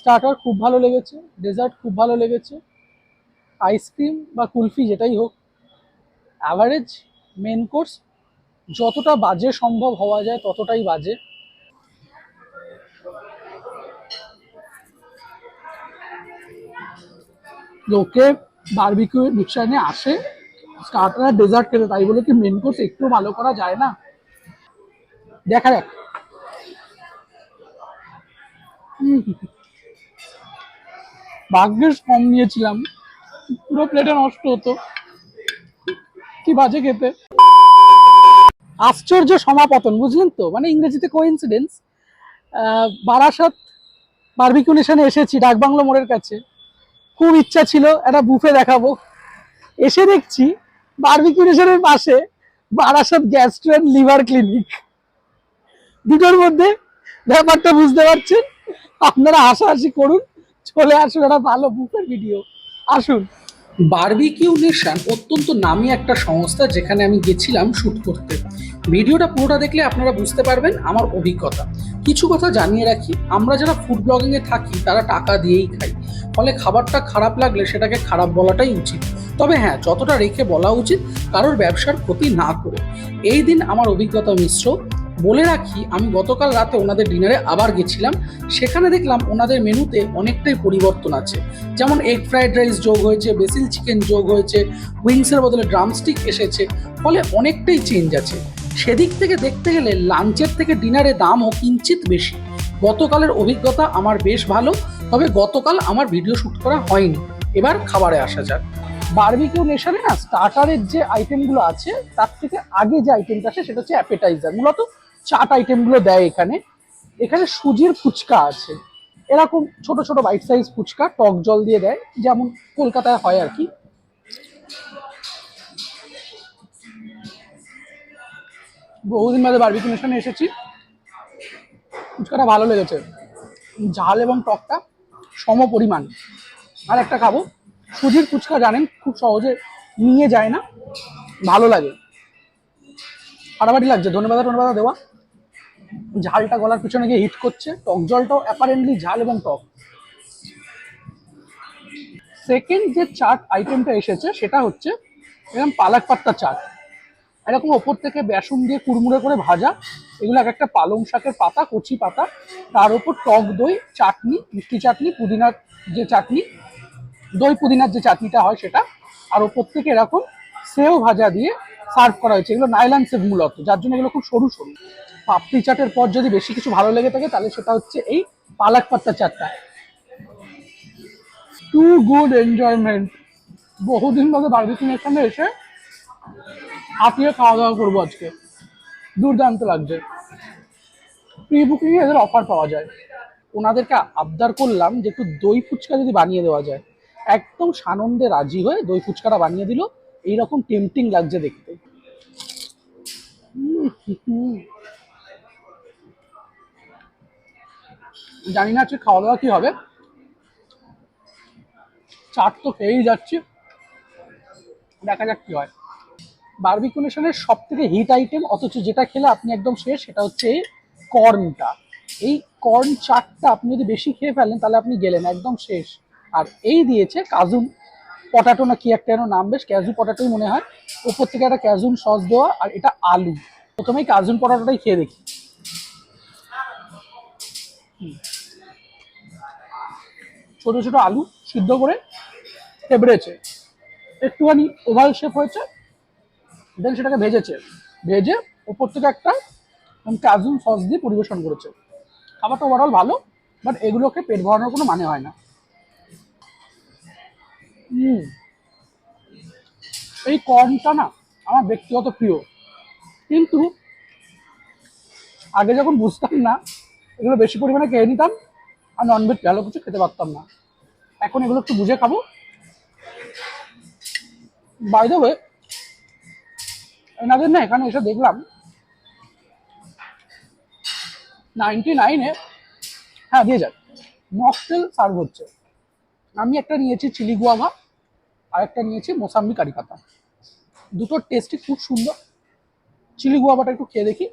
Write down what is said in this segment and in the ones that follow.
Starter খুব ভালো লেগেছে, ডেজার্ট খুব ভালো লেগেছে, আইসক্রিম বা কুলফি যেটাই হোক অ্যাভারেজ, মেন কোর্স যতটা বাজে সম্ভব হওয়া যায় ততটাই বাজে। লোকে বারবিকিউ মিকচার আসে স্টার্টার আর ডেজার্ট খেতে, তাই বলে কি মেন কোর্স একটু ভালো করা যায় না? দেখা যাক। ভাগ্যেস কম নিয়েছিলাম, পুরো প্লেটে নষ্ট হতো, কি বাজে খেতে। আশ্চর্য সমাপতন, বুঝলেন তো, মানে ইংরেজিতে কোইন্সিডেন্স। বারাসাত বারবিকিউ নেশনে এসেছি ডাকবাংলো মোড়ের কাছে, খুব ইচ্ছা ছিল একটা বুফে দেখাবো, এসে দেখছি বারবিকিউ নেশনের পাশে Barasat gastro and liver clinic. দুটোর মধ্যে ব্যাপারটা বুঝতে পারছেন। আপনারা হাসাহাসি করুন, চলে আসুন একটা ভালো বুফের ভিডিও, আসুন। বারবিকিউ নেশন অত্যন্ত নামী একটা সংস্থা, যেখানে আমি গেছিলাম শ্যুট করতে। ভিডিওটা পুরোটা দেখলে আপনারা বুঝতে পারবেন আমার অভিজ্ঞতা। কিছু কথা জানিয়ে রাখি, আমরা যারা ফুড ব্লগিংয়ে থাকি তারা টাকা দিয়েই খাই, ফলে খাবারটা খারাপ লাগলে সেটাকে খারাপ বলাটাই উচিত। তবে হ্যাঁ, যতটা রেখে বলা উচিত, কারোর ব্যবসার ক্ষতি না করে। এই দিন আমার অভিজ্ঞতা মিশ্র। বলে রাখি, আমি গতকাল রাতে ওনাদের ডিনারে আবার গেছিলাম, সেখানে দেখলাম ওনাদের মেনুতে অনেকটাই পরিবর্তন আছে। যেমন এগ ফ্রাইড রাইস যোগ হয়েছে, বেসিল চিকেন যোগ হয়েছে, উইংসের বদলে ড্রামস্টিক এসেছে, ফলে অনেকটাই চেঞ্জ আছে। সেদিক থেকে দেখতে গেলে লাঞ্চের থেকে ডিনারে দামও কিঞ্চিত বেশি। গতকালের অভিজ্ঞতা আমার বেশ ভালো, তবে গতকাল আমার ভিডিও শ্যুট করা হয়নি। এবার খাবারে আসা যাক। বারবিকিউ নেশনে না স্টার্টারের যে আইটেমগুলো আছে তার থেকে আগে যে আইটেমটা আসে সেটা হচ্ছে অ্যাপেটাইজার। মূলত চাট আইটেমগুলো দেয় এখানে। এখানে সুজির ফুচকা আছে, এরকম ছোট ছোট বাইট সাইজ ফুচকা টক জল দিয়ে দেয়, যেমন কলকাতায় হয় আর কি। বহুদিন বাদে বারবিকিউ নেশনে এসেছি, ফুচকাটা ভালো লেগেছে, ঝাল এবং টকটা সম পরিমাণ। আর একটা খাবো, সুজির ফুচকা জানেন খুব সহজে নিয়ে যায় না, ভালো লাগে, ফাটাফাটি লাগছে। ধন্যবাদ ধন্যবাদ দেওয়া, ঝালটা গলার পিছনে গিয়ে হিট করছে, টক জলটাও অ্যাপারেন্টলি ঝাল এবং টক। সেকেন্ড যে চাট আইটেমটা এসেছে সেটা হচ্ছে এরকম পালক পাত্তা চাট, এরকম ওপর থেকে বেসন দিয়ে কুড়মুড়ে করে ভাজা। এগুলো এক একটা পালং শাকের পাতা, কচি পাতা, তার উপর টক দই, চাটনি, মিষ্টি চাটনি, পুদিনার যে চাটনি, দই পুদিনার যে চাটনিটা হয় সেটা, আর ওপর থেকে এরকম সেও ভাজা দিয়ে সার্ভ করা হয়েছে। এগুলো নাইলান সেভ মূলত, যার জন্য এগুলো খুব সরু সরু। পাপড়ি চাটের পর যদি বেশি কিছু ভালো লেগে থাকে তাহলে সেটা হচ্ছে এই পালক পাত্তা চাটটা। Two good enjoyment. বহুদিন বাদে বারবিকিউ নেশনে এসে হাতিয়ে খাওয়া দাওয়া করবো আজকে, দুর্দান্ত লাগছে। প্রি বুকিং এ এদের অফার পাওয়া যায়। ওনাদেরকে আবদার করলাম যে একটু দই ফুচকা যদি বানিয়ে দেওয়া যায়, একদম সানন্দে রাজি হয়ে দই ফুচকাটা বানিয়ে দিল। এইরকম টেম্পটিং লাগছে দেখতে। জানি না আজকে খাওয়া দাওয়া কি হবে, চাট তো খেয়েই যাচ্ছি, দেখা যাক কি হয়। বারবিকিউ নেশনের সব থেকে হিট আইটেম, অথচ যেটা খেলে আপনি একদম শেষ, সেটা হচ্ছে এই কর্নটা। এই কর্ন চাটটা আপনি যদি বেশি খেয়ে ফেলেন তাহলে আপনি গেলেন একদম শেষ। আর এই দিয়েছে কাজু পটাটো না কি একটা যেন নাম, বেশ ক্যাজু পটাটোই মনে হয়, ওপর থেকে একটা ক্যাজুন সস দেওয়া, আর এটা আলু। প্রথমেই কাজুন পটাটোটাই খেয়ে দেখি। ছোট ছোট আলু সিদ্ধ করে থেবড়েছে, একটুখানি ওভাল শেপ হয়েছে, দেন সেটাকে ভেজেছে, ভেজে ওপর থেকে একটা কাজুন সস দিয়ে পরিবেশন করেছে। খাবারটা ওভারঅল ভালো, বাট এগুলোকে পেট ভরানোর কোনো মানে হয় না। এই কর্নটা না আমার ব্যক্তিগত প্রিয়, কিন্তু আগে যখন বুঝতাম না এগুলো বেশি পরিমাণে খেয়ে নিতাম আর ননভেজ ভালো কিছু খেতে পারতাম না। এখন এগুলো একটু বুঝে খাবো। বাই দ্য ওয়ে, এনাদের না এখানে এসে দেখলাম 99-এ, হ্যাঁ দিয়ে যাক, মকটেল সার্ভ হচ্ছে। আমি একটা নিয়েছি চিলি গুয়াভা, আর একটা নিয়েছি মোসাম্বি কারি পাতা। দুটোর টেস্টই খুব সুন্দর। চিলি গুয়াভাটা একটু খেয়ে দেখি,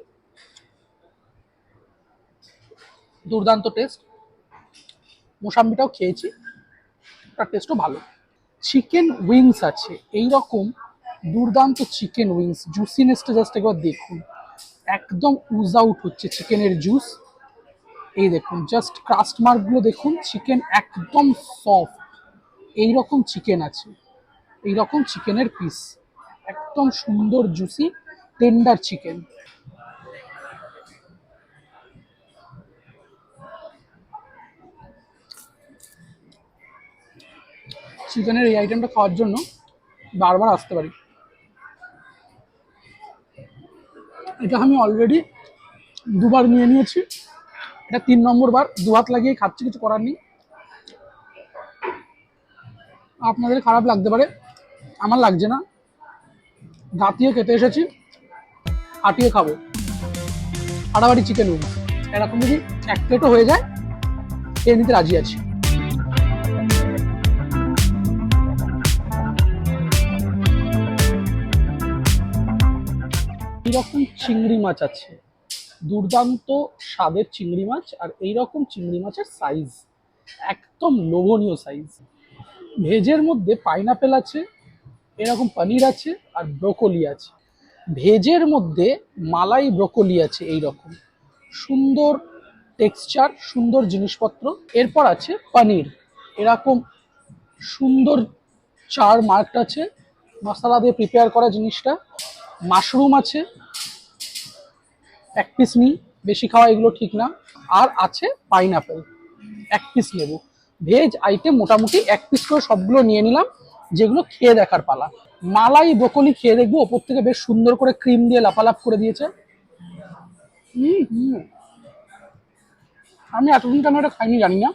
দুর্দান্ত টেস্ট। মোসাম্বিটাও খেয়েছি, তার টেস্টও ভালো। চিকেন উইংস আছে এই রকম দুর্দান্ত চিকেন উইংস, জুসিনেসটা জাস্ট একবার দেখুন, একদম উজ আউট হচ্ছে চিকেনের জুস। এই দেখুন জাস্ট ক্রাস্ট মার্কগুলো দেখুন, চিকেন একদম সফট। এইরকম চিকেন আছে, এইরকম চিকেনের পিস, একদম সুন্দর জুসি টেন্ডার চিকেন। চিকেনের এই আইটেমটা খাওয়ার জন্য বারবার আসতে পারি। এটা আমি অলরেডি দুবার নিয়ে নিয়েছি, এটা 3 নম্বর বার, দু হাত লাগিয়ে খাচ্ছি, কিছু করার নেই। আপনাদের খারাপ লাগতে পারে, আমার লাগছে না। দাঁতিয়ে খেতে এসেছি, আটিয়ে খাবো। হাড়াবাড়ি চিকেন উইংস এরকম যদি 1 প্লেটও হয়ে যায় খেয়ে নিতে রাজি আছি। এইরকম চিংড়ি মাছ আছে, দুর্দান্ত স্বাদের চিংড়ি মাছ, আর এইরকম চিংড়ি মাছের সাইজ একদম লোভনীয় সাইজ। ভেজের মধ্যে পাইনাপেল আছে, এরকম পনির আছে, আর ব্রোকলি আছে। ভেজের মধ্যে মালাই ব্রোকলি আছে, এইরকম সুন্দর টেক্সচার, সুন্দর জিনিসপত্র। এরপর আছে পনির, এরকম সুন্দর চার মার্ক আছে, মশলা দিয়ে প্রিপেয়ার করা জিনিসটা। মাশরুম আছে, 1 পিস নিই, বেশি খাওয়া এগুলো ঠিক না। আর আছে পাইনাপেল, 1 পিস নেব। ভেজ আইটেম মোটামুটি 1 পিস করে সবগুলো নিয়ে নিলাম, যেগুলো খেয়ে দেখার পালা। মালাই ব্রোকলি খেয়ে দেখবো, ওপর থেকে বেশ সুন্দর করে ক্রিম দিয়ে লাপালাপ করে দিয়েছে। আমি এতদিন কেন এটা খাইনি জানি না,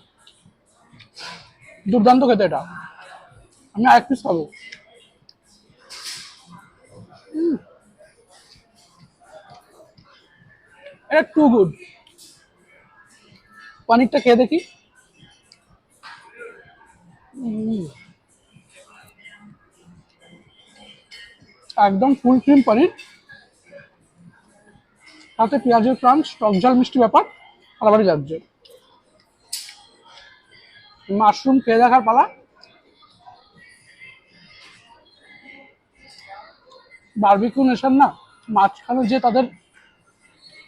দুর্দান্ত খেতে এটা। আমি 1 পিস খাবো। এটা টু গুড। পনিরটা খেয়ে দেখি। একদম ফুল ক্রিম পনির, তাতে পেঁয়াজের ক্রাঞ্চ, টক ঝাল মিষ্টি ব্যাপার আলাদাই লাগছে। মাশরুম খেয়ে দেখার পালা। বারবিকিউ নেশন না মাঝখানে যে তাদের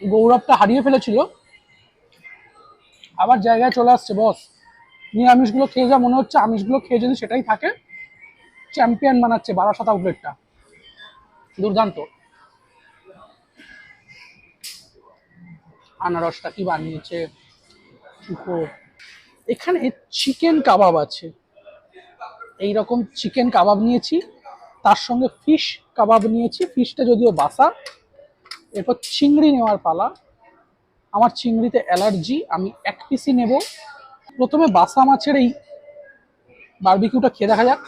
গৌরবটা হারিয়ে ফেলেছিল, আবার জায়গায় চলে আসছে বস। নিরামিষগুলো খেয়ে যা মনে হচ্ছে, আমিষগুলো খেয়ে যদি সেটাই থাকে, চ্যাম্পিয়ন বানাচ্ছে বারাসাত আউটলেটটা। দুর্দান্ত। আনারসটা কি বানিয়েছে, এখানে চিকেন কাবাব আছে, এইরকম চিকেন কাবাব নিয়েছি, তার সঙ্গে ফিশ কাবাব নিয়েছি, ফিশটা যদিও বাসা। এরপর চিংড়ি নেওয়ার পালা। আমার চিংড়িতে অ্যালার্জি, আমি 1 পিসই নেব। প্রথমে বাসা মাছের এই বারবিকিউটা খেয়ে দেখা যাক।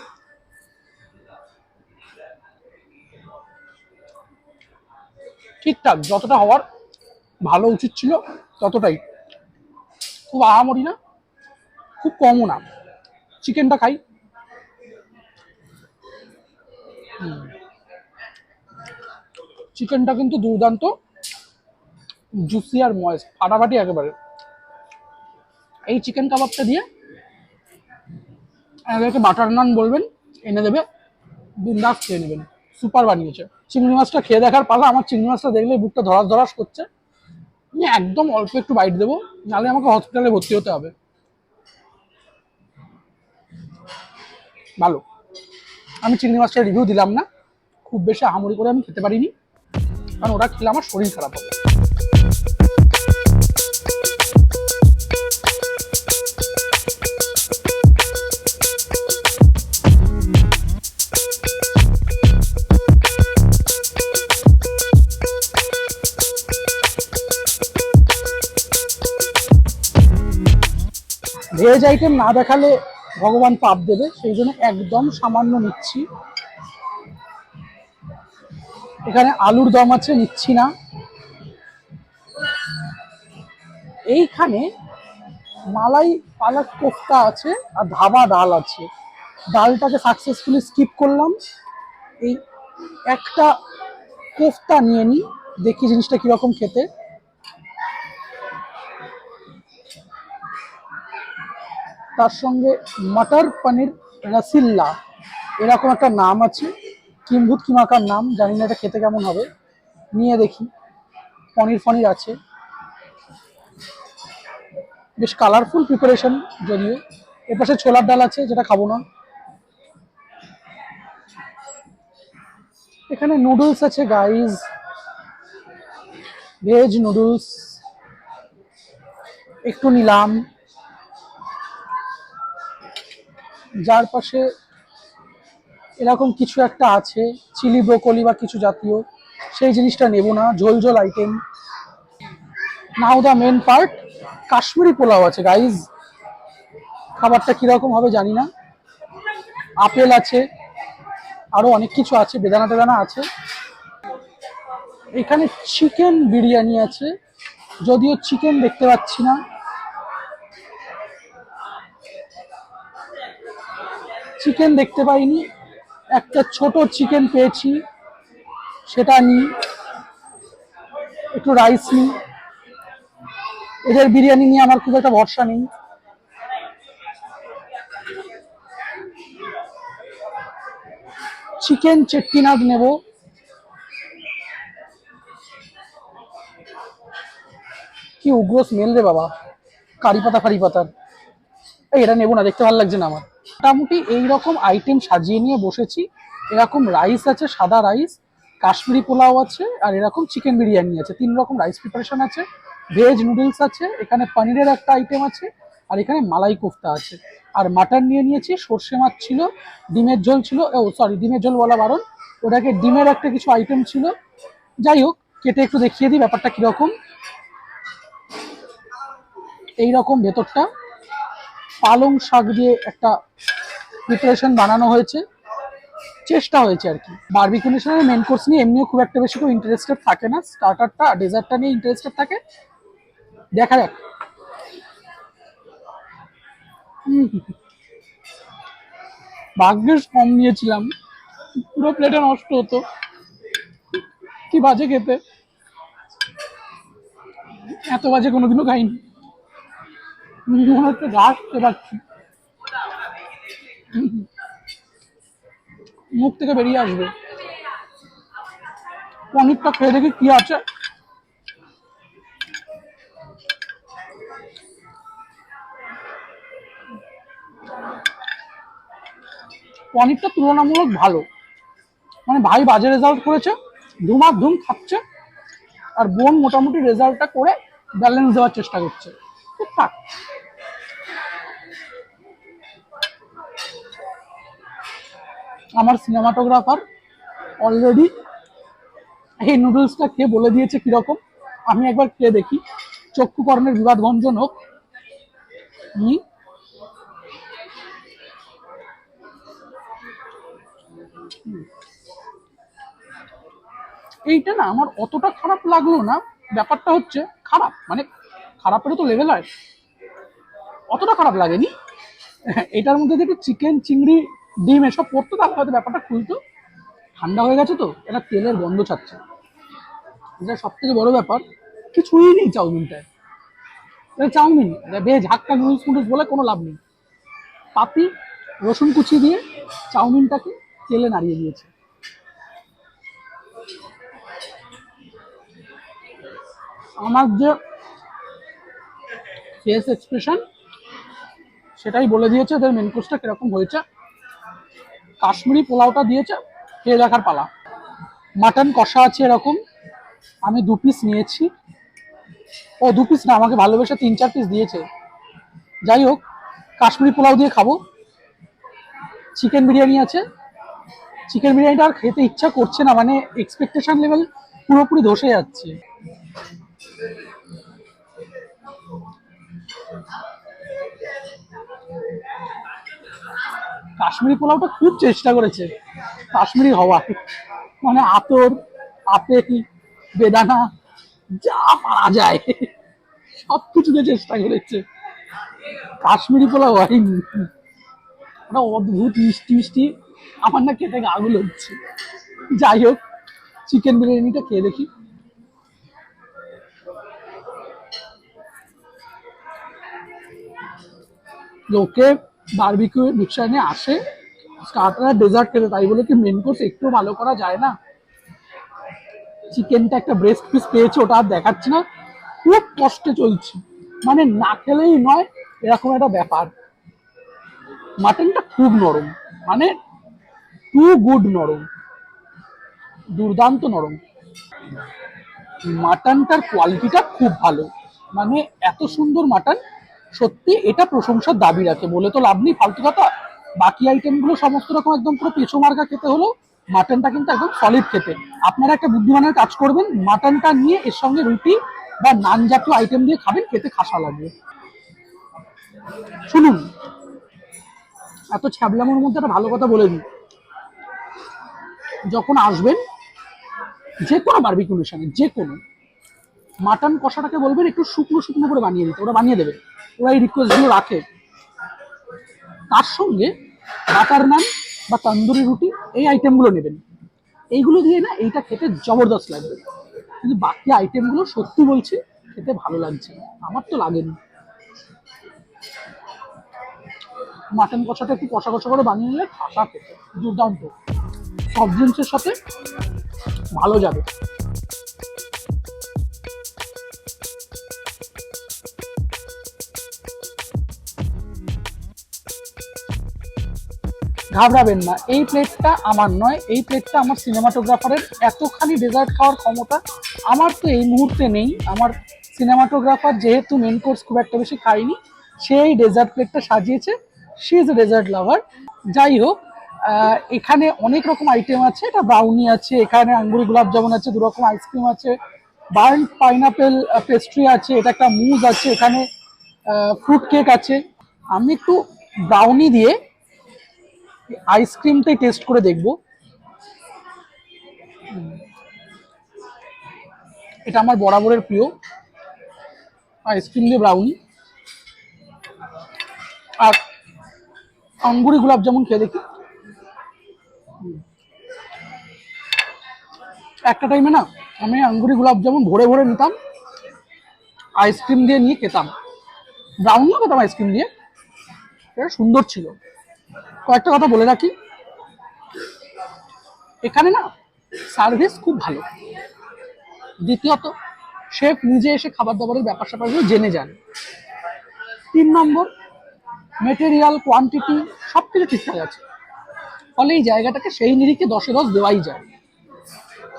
ঠিকঠাক, যতটা হওয়ার ভালো উচিত ছিল ততটাই, খুব আহামরি না, খুব কমও না। চিকেনটা খাই। চিকেনটা কিন্তু দুর্দান্ত জুসি আর ময়েস্ট, ফাটাফাটি একেবারে। এই চিকেন কাবাবটা দিয়ে এদেরকে বাটার নান বলবেন, এনে দেবে, বিন্দাস খেয়ে নেবেন। সুপার বানিয়েছে। চিংড়ি মাছটা খেয়ে দেখার পালা। আমার চিংড়ি মাছটা দেখলে বুকটা ধরাস ধরাস করছে। আমি একদম অল্প একটু বাইট দেবো, নাহলে আমাকে হসপিটালে ভর্তি হতে হবে। ভালো। আমি চিংড়ি মাছটার রিভিউ দিলাম না, খুব বেশি আহামরি করে আমি খেতে পারিনি, কারণ ওটা খেলে আমার শরীর খারাপ হবে। ভেজ আইটেম না দেখালে ভগবান পাপ দেবে, সেই জন্য একদম সামান্য নিচ্ছি। এখানে আলুর দম আছে, নিচ্ছি না। এইখানে মালাই পালক কোফতা আছে, আর ধাবা ডাল আছে। ডালটাকে সাকসেসফুলি স্কিপ করলাম। এই একটা কোফতা নিয়ে নিই, দেখি জিনিসটা কিরকম খেতে। তার সঙ্গে মটর পনির রসিল্লা এরকম একটা নাম আছে, কিম্ভূত কিমাকার নাম, জানি না এটা খেতে কেমন হবে, নিয়ে দেখি। পনির ফনির আছে, বেশ কালারফুল প্রিপারেশন যদিও। এর পাশে ছোলার ডাল আছে, যেটা খাবো না। এখানে নুডলস আছে গাইজ, ভেজ নুডলস একটু নিলাম। যার পাশে এরকম কিছু একটা আছে, চিলি ব্রোকলি বা কিছু জাতীয়, সেই জিনিসটা নেব না, ঝোল ঝোল item. Now the main part, Kashmiri pulao আছে গাইজ। খাবারটা কিরকম হবে জানি না। আপেল আছে, আরো অনেক কিছু আছে, বেদানা টেদানা আছে। এখানে চিকেন বিরিয়ানি আছে, যদিও চিকেন দেখতে পাচ্ছি না। চিকেন দেখতে পাইনি, একটা ছোট চিকেন পেয়েছি, সেটা নিই। একটু রাইস নিই, এদের বিরিয়ানি নিয়ে আমার খুব একটা ভরসা নেই। চিকেন চেট্টিনাদ নেব। কি উগ্র স্মেল রে বাবা, কারি পাতা ফারি পাতার। এটা নেবো না, দেখতে ভালো লাগছে না আমার। মোটামুটি এইরকম আইটেম সাজিয়ে নিয়ে বসেছি। এরকম রাইস আছে, সাদা রাইস, কাশ্মীরি পোলাও আছে, আর এরকম চিকেন বিরিয়ানি আছে। 3 রকম রাইস প্রিপারেশন আছে, ভেজ নুডলস আছে, এখানে পনিরের একটা আইটেম আছে, আর এখানে মালাই কোফতা আছে। আর মাটন নিয়ে নিয়েছি, সর্ষে মাছ ছিল, ডিমের ঝোল ছিল, ও সরি ডিমের ঝোল বলা বারণ, ওটাকে ডিমের একটা কিছু আইটেম ছিল। যাই হোক, কেটে একটু দেখিয়ে দিই ব্যাপারটা কিরকম। এইরকম ভেতরটা পালং শাক দিয়ে একটা প্রিপারেশন বানানো হয়েছে, চেষ্টা হয়েছে আর কি। বারবিকিউ নেশনের মেন কোর্স নিয়ে এমনিও খুব একটা বেশি কেউ ইন্টারেস্টেড থাকে না, স্টার্টারটা ডেজার্টটা নিয়ে ইন্টারেস্টেড থাকে। দেখা যাক। ভাগ্যেস কম নিয়েছিলাম, পুরো প্লেটে নষ্ট হতো। কি বাজে খেতে, এত বাজে কোনোদিনও খাইনি। মনে হচ্ছে ঘাস খেতে পাচ্ছি, মুখ থেকে বেরিয়ে আসবে। পনিরটা খেয়ে দেখি কি আছে। পনিরটা তুলনামূলক ভালো, মানে ভাই বাজে রেজাল্ট করেছে, ধুমাধুম খাচ্ছে, আর বোন মোটামুটি রেজাল্টটা করে ব্যালেন্স দেওয়ার চেষ্টা করছে, ঠিকঠাক। আমার সিনেমাটোগ্রাফার অলরেডি এই নুডলসটা খেয়ে বলে দিয়েছে কিরকম। আমি একবার খেয়ে দেখি, চক্ষুকর্ণের বিবাদ ভঞ্জন হোক। এইটা না আমার অতটা খারাপ লাগলো না। ব্যাপারটা হচ্ছে খারাপ মানে খারাপেরও তো লেভেল হয়, অতটা খারাপ লাগেনি। এটার মধ্যে যদি চিকেন চিংড়ি ডিম এসব পড়তো তাহলে হয়তো ব্যাপারটা খুলতো। ঠান্ডা হয়ে গেছে তো, এটা তেলের গন্ধ ছাড়ছে, এটা সব থেকে বড় ব্যাপার। কিছুই নেই চাউমিনটায়, এটা চাউমিন, এটা ভেজ হাক্কা নুডলস ফুডলস বলে কোনো লাভ নেই। পাতি রসুন কুচি দিয়ে চাউমিনটাকে তেলে নাড়িয়ে দিয়েছে। আমার যে ফেস এক্সপ্রেশন সেটাই বলে দিয়েছে ওদের মেন কোর্সটা কিরকম হয়েছে। কাশ্মীরি পোলাওটা দিয়েছে, খেয়ে দেখার পালা। মাটন কষা আছে এরকম, আমি 2 পিস নিয়েছি। ও 2 পিস না, আমাকে ভালোবেসে 3-4 পিস দিয়েছে। যাই হোক, কাশ্মীরি পোলাও দিয়ে খাবো। চিকেন বিরিয়ানি আছে, চিকেন বিরিয়ানিটা আর খেতে ইচ্ছা করছে না, মানে এক্সপেকটেশন লেভেল পুরোপুরি ধসে যাচ্ছে। কাশ্মীরি পোলাওটা খুব চেষ্টা করেছে কাশ্মীরি হওয়ার, মানে আতর, আপেল, বেদানা, যা পারা যায় সবকিছুতে চেষ্টা করেছে, কাশ্মীরি পোলাও হয়নি। ওটা অদ্ভুত মিষ্টি মিষ্টি, আমার না খেতে গাগুল হচ্ছে। যাই হোক, চিকেন বিরিয়ানিটা খেয়ে দেখি। লোকে বারবিকিউ নেশনে আসে স্টার্টার আর ডেজার্ট খেতে, তাই বলে কি মেন কোর্স একটু ভালো করা যায় না? চিকেনটা একটা ব্রেস্ট পিস পেয়েছে, ওটা আর দেখাচ্ছি না, খুব কষ্টে চলছে, মানে না খেলেই নয় এরকম একটা ব্যাপার। মাটনটা খুব নরম, মানে টু গুড নরম, দুর্দান্ত নরম। মাটনটার কোয়ালিটিটা খুব ভালো, মানে এত সুন্দর মাটন, সত্যি এটা প্রশংসার দাবি রাখে, বলে তো লাভ নেই ফালতু কথা। বাকি আইটেমগুলো সমস্ত রকম একদম পুরো পেছো মার্কা খেতে হলো, মাটনটা কিন্তু একদম সলিড খেতে। আপনারা একটা বুদ্ধিমানের কাজ করবেন, মাটনটা নিয়ে এর সঙ্গে রুটি বা নান জাতীয় আইটেম দিয়ে খাবেন, খেতে খাসা লাগবে। শুনুন, এত ছ্যাবলামের মধ্যে একটা ভালো কথা বলে দিই, যখন আসবেন যে কোনো বারবিকিউ নেশনে, যে কোনো মাটন কষাটাকে বলবেন একটু শুকনো শুকনো করে বানিয়ে দিতে, ওরা বানিয়ে দেবে, ওরা এই রিকোয়েস্টগুলো রাখে। তার সঙ্গে বাটার নান বা তন্দুরি রুটি এই আইটেমগুলো নেবেন, এইগুলো দিয়ে না এইটা খেতে জবরদস্ত লাগবে। কিন্তু বাকি আইটেমগুলো সত্যি বলছি খেতে ভালো লাগছে না, আমার তো লাগেনি। মাটন কষাটা একটু কষা কষা করে বানিয়ে নিলে খাসা খেতে দুর্দান্ত, সব জিনিসের সাথে ভালো যাবে। ঘাবড়াবেন না, এই প্লেটটা আমার নয়, এই প্লেটটা আমার সিনেমাটোগ্রাফারের। এতখানি ডেজার্ট খাওয়ার ক্ষমতা আমার তো এই মুহূর্তে নেই। আমার সিনেমাটোগ্রাফার যেহেতু মেন কোর্স খুব একটা বেশি খায়নি, সেই ডেজার্ট প্লেটটা সাজিয়েছে, শি ইজ এ ডেজার্ট লাভার। যাই হোক, এখানে অনেক রকম আইটেম আছে, এটা ব্রাউনি আছে, এখানে আঙ্গুরি গোলাপ জামুন আছে, দু রকম আইসক্রিম আছে, বার্ন পাইনাপেল পেস্ট্রি আছে, এটা একটা মুজ আছে, এখানে ফ্রুট কেক আছে। আমি একটু ব্রাউনি দিয়ে আইসক্রিমটাই টেস্ট করে দেখবো। এটা আমার বরাবরের প্রিয় আইসক্রিম দিয়ে ব্রাউনি। আর আঙ্গুরি গোলাপ জামুন খেয়ে দেখি। একটা টাইমে না আমি আঙ্গুরি গোলাপ জামুন ভরে ভরে নিতাম, আইসক্রিম দিয়ে নিয়ে খেতাম, ব্রাউনিও খেতাম আইসক্রিম দিয়ে, এটা সুন্দর ছিল। কয়েকটা কথা বলে রাখি, এখানে না সার্ভিস খুব ভালো। দ্বিতীয়ত, শেফ নিজে এসে খাবার দাবারের ব্যাপার স্যাপারগুলো জেনে যান। 3 নম্বর, মেটেরিয়াল কোয়ান্টিটি সব কিছু ঠিকঠাক আছে, ফলে এই জায়গাটাকে সেই নিরিখে 10-এ 10 দেওয়াই যায়।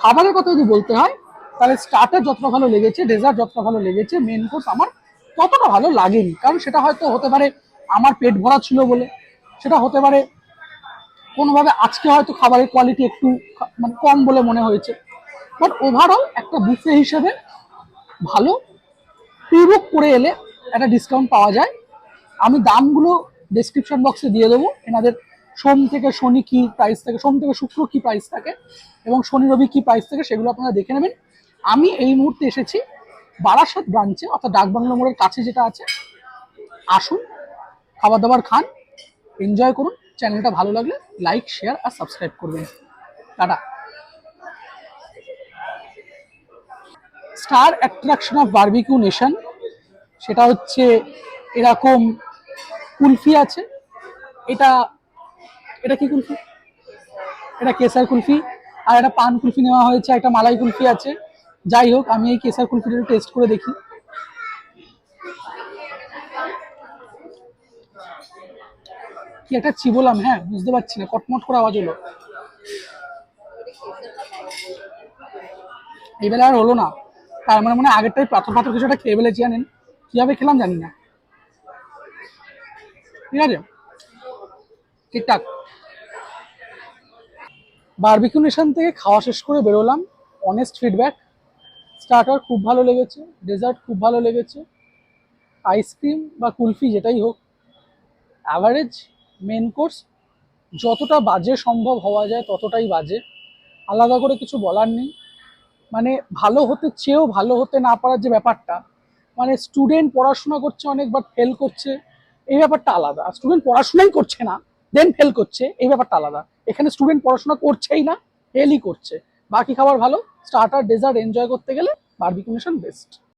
খাবারের কথা যদি বলতে হয়, তাহলে স্টার্টার যতটা ভালো লেগেছে, ডেজার্ট যতটা ভালো লেগেছে, মেন কোর্স আমার ততটা ভালো লাগেনি। কারণ সেটা হয়তো হতে পারে আমার পেট ভরা ছিল বলে, সেটা হতে পারে কোনোভাবে আজকে হয়তো খাবারের কোয়ালিটি একটু মানে কম বলে মনে হয়েছে। বাট ওভারঅল একটা বুফে হিসেবে ভালো। প্রি বুক করে এলে একটা ডিসকাউন্ট পাওয়া যায়। আমি দামগুলো ডেসক্রিপশন বক্সে দিয়ে দেবো, এনাদের সোম থেকে শনি কি প্রাইস থাকে, সোম থেকে শুক্র কি প্রাইস থাকে এবং শনি রবি কি প্রাইস থাকে, সেগুলো আপনারা দেখে নেবেন। আমি এই মুহূর্তে এসেছি বারাসাত ব্রাঞ্চে, অর্থাৎ ডাকবাংলো মোড়ের কাছে যেটা আছে। আসুন, খাবার দাবার খান, এনজয় করুন। চ্যানেলটা ভালো লাগলে লাইক, শেয়ার আর সাবস্ক্রাইব করবেন। Tata. Star attraction of barbecue nation, সেটা হচ্ছে এরকম কুলফি আছে। এটা এটা কি কুলফি? এটা কেসার কুলফি। আর একটা পান কুলফি নেওয়া হয়েছে, একটা মালাই কুলফি আছে। যাই হোক, আমি এই কেসার কুলফিটা টেস্ট করে দেখি। কি একটা চিবোলাম, হ্যাঁ বুঝতে পারছি না, কটমট করে আওয়াজ হলো। এই বেলা আর হলো না, তার মানে মনে হয় আগেরটাই পাথর পাথর কিছু একটা খেয়ে ফেলেছি, জানেন কিভাবে খেলাম জানি না। ঠিক আছে, ঠিকঠাক। বারবিকিউ নেশন থেকে খাওয়া শেষ করে বেরোলাম, অনেস্ট ফিডব্যাক, স্টার্টার খুব ভালো লেগেছে, ডেজার্ট খুব ভালো লেগেছে, আইসক্রিম বা কুলফি যেটাই হোক অ্যাভারেজ, মেন কোর্স যতটা বাজে সম্ভব হওয়া যায় ততটাই বাজে, আলাদা করে কিছু বলার নেই। মানে ভালো হতে চেয়েও ভালো হতে না পারার যে ব্যাপারটা, মানে স্টুডেন্ট পড়াশোনা করছে অনেক বাট ফেল করছে, এই ব্যাপারটা আলাদা। আর স্টুডেন্ট পড়াশোনাই করছে না দেন ফেল করছে, এই ব্যাপারটা আলাদা। এখানে স্টুডেন্ট পড়াশোনা করছেই না, ফেলই করছে। বাকি খাবার ভালো, স্টার্টার ডেজার্ট এনজয় করতে গেলে বারবিকিউ নেশন বেস্ট।